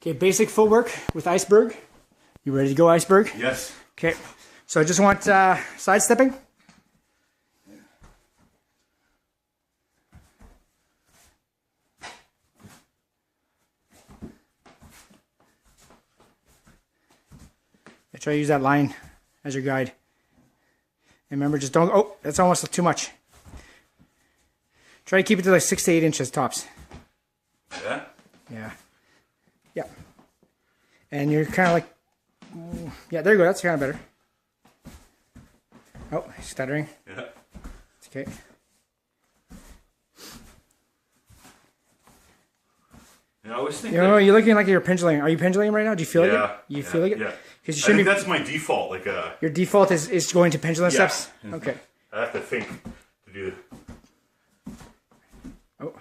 Okay, basic footwork with iceberg. You ready to go, iceberg? Yes. Okay, so I just want side stepping. I try to use that line as your guide. And remember, just don't, oh, that's almost too much. Try to keep it to like 6 to 8 inches tops. Yeah? Yeah. Yeah. And you're kind of like, yeah, there you go, that's kind of better. Oh, stuttering. Yeah. It's okay. Yeah, I always think You know, you're looking like you're pendulum. Are you pendulum right now? Do you feel yeah, it? You feel it? Yeah. Because you I shouldn't think that's my default. Like your default is going to pendulum steps? Okay. I have to think to do it. Oh.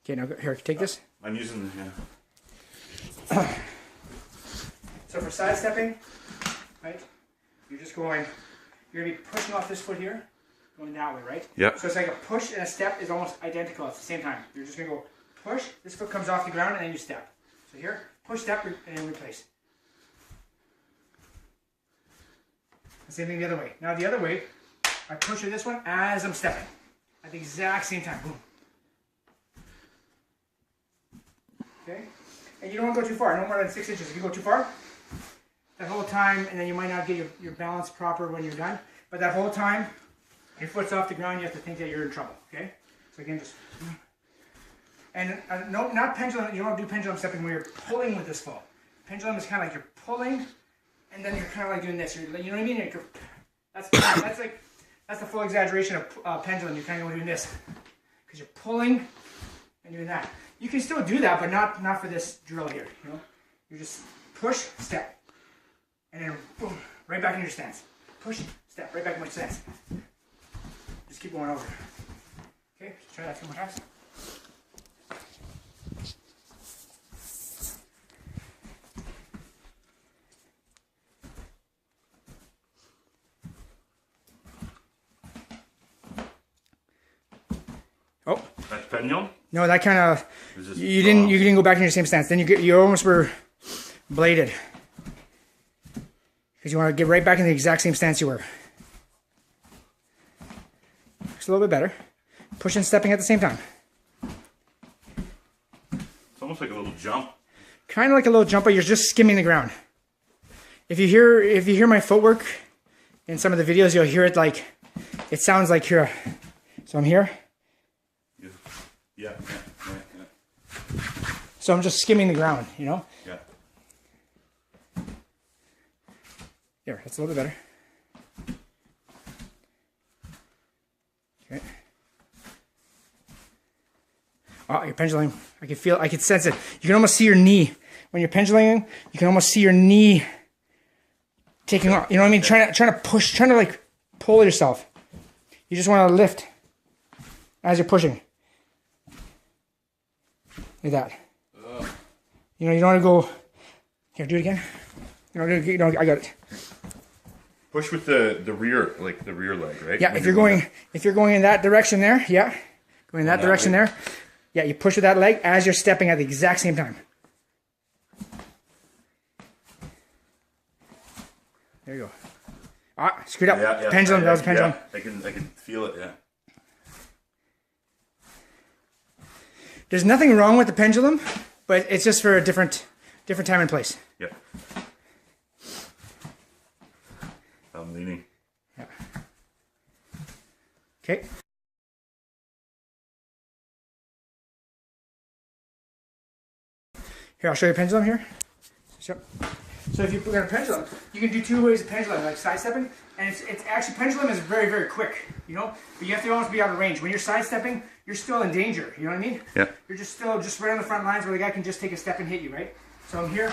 Okay, now here, take this. I'm using So for side stepping, right, you're just going, you're going to be pushing off this foot here, going that way, right? Yeah. So it's like a push and a step is almost identical at the same time. You're just going to go push, this foot comes off the ground, and then you step. So here, push, step, and then replace. The same thing the other way. Now the other way, I push with this one as I'm stepping. At the exact same time. Boom. Okay? And you don't want to go too far, no more than 6 inches. If you go too far, that whole time, and then you might not get your balance proper when you're done, but that whole time, your foot's off the ground, you have to think that you're in trouble, okay? So again, just, and no, not pendulum, you don't want to do pendulum stepping where you're pulling with this foot. Pendulum is kind of like you're pulling, and then you're kind of like doing this, you know what I mean? That's the full exaggeration of pendulum. You're kind of doing this, because you're pulling and doing that. You can still do that, but not for this drill here. You know, you just push, step, and then boom, right back in your stance. Push, step, right back in my stance. Just keep going over. Okay, let's try that 2 more times. Oh. That's pendulum? No, that kind of you didn't go back in your same stance. Then you almost were bladed because you want to get right back in the exact same stance you were. It's a little bit better. Pushing and stepping at the same time. It's almost like a little jump. Kind of like a little jump, but you're just skimming the ground. If you hear my footwork in some of the videos, you'll hear it like it sounds like here. So I'm here. Yeah. So I'm just skimming the ground, you know? Yeah. There, that's a little bit better. Okay. Oh, you're pendulum. I can sense it. You can almost see your knee. When you're pendulum, you can almost see your knee taking off. You know what I mean? Trying to push, trying to like pull yourself. You just want to lift as you're pushing. Like that. You know, you don't want to go. Here, do it again. You know, I got it. Push with the rear, like the rear leg, right? Yeah, when if you're going in that direction there, yeah, going in that direction there, yeah, you push with that leg as you're stepping at the exact same time. There you go. Ah, screwed up. Yeah, pendulum. That was a pendulum. Yeah, I can feel it. Yeah. There's nothing wrong with the pendulum, but it's just for a different time and place. Yep. I'm leaning. Yeah. Okay. Here, I'll show you a pendulum here. So if you put on a pendulum, you can do 2 ways of pendulum, like side stepping, and it's actually, pendulum is very, very quick, you know, but you have to almost be out of range. When you're side stepping, you're still in danger, you know what I mean? Yeah. You're just still right on the front lines where the guy can just take a step and hit you, right? So I'm here,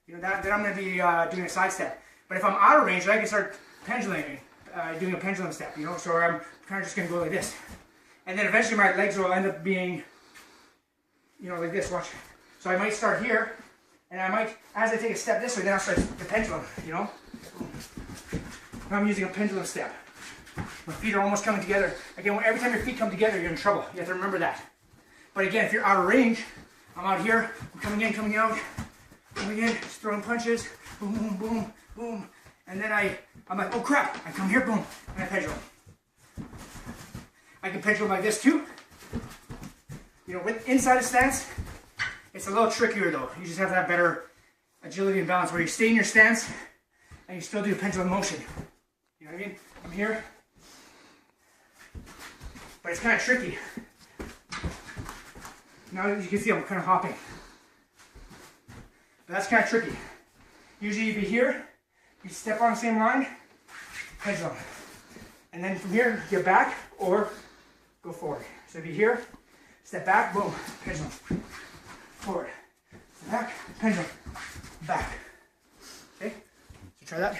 you know, then I'm going to be doing a side step. But if I'm out of range, then I can start penduluming, doing a pendulum step, you know, so I'm kind of just going to go like this. And then eventually my legs will end up being, you know, like this, watch. So I might start here, and I might, as I take a step this way, then I'll start the pendulum, you know? Now I'm using a pendulum step. My feet are almost coming together. Again, every time your feet come together, you're in trouble. You have to remember that. But again, if you're out of range, I'm out here, I'm coming in, coming out, coming in, just throwing punches, boom, boom, boom, boom. And then I'm like, oh crap, I come here, boom, and I pendulum. I can pendulum like this too. You know, with inside a stance, it's a little trickier though. You just have to have better agility and balance where you stay in your stance and you still do pendulum motion. You know what I mean? I'm here, but it's kind of tricky. Now as you can see, I'm kind of hopping. But that's kind of tricky. Usually you'd be here, you step on the same line, pendulum. And then from here, get back or go forward. So be here, step back, boom, pendulum. Forward, step back, pendulum, back. Okay, so try that.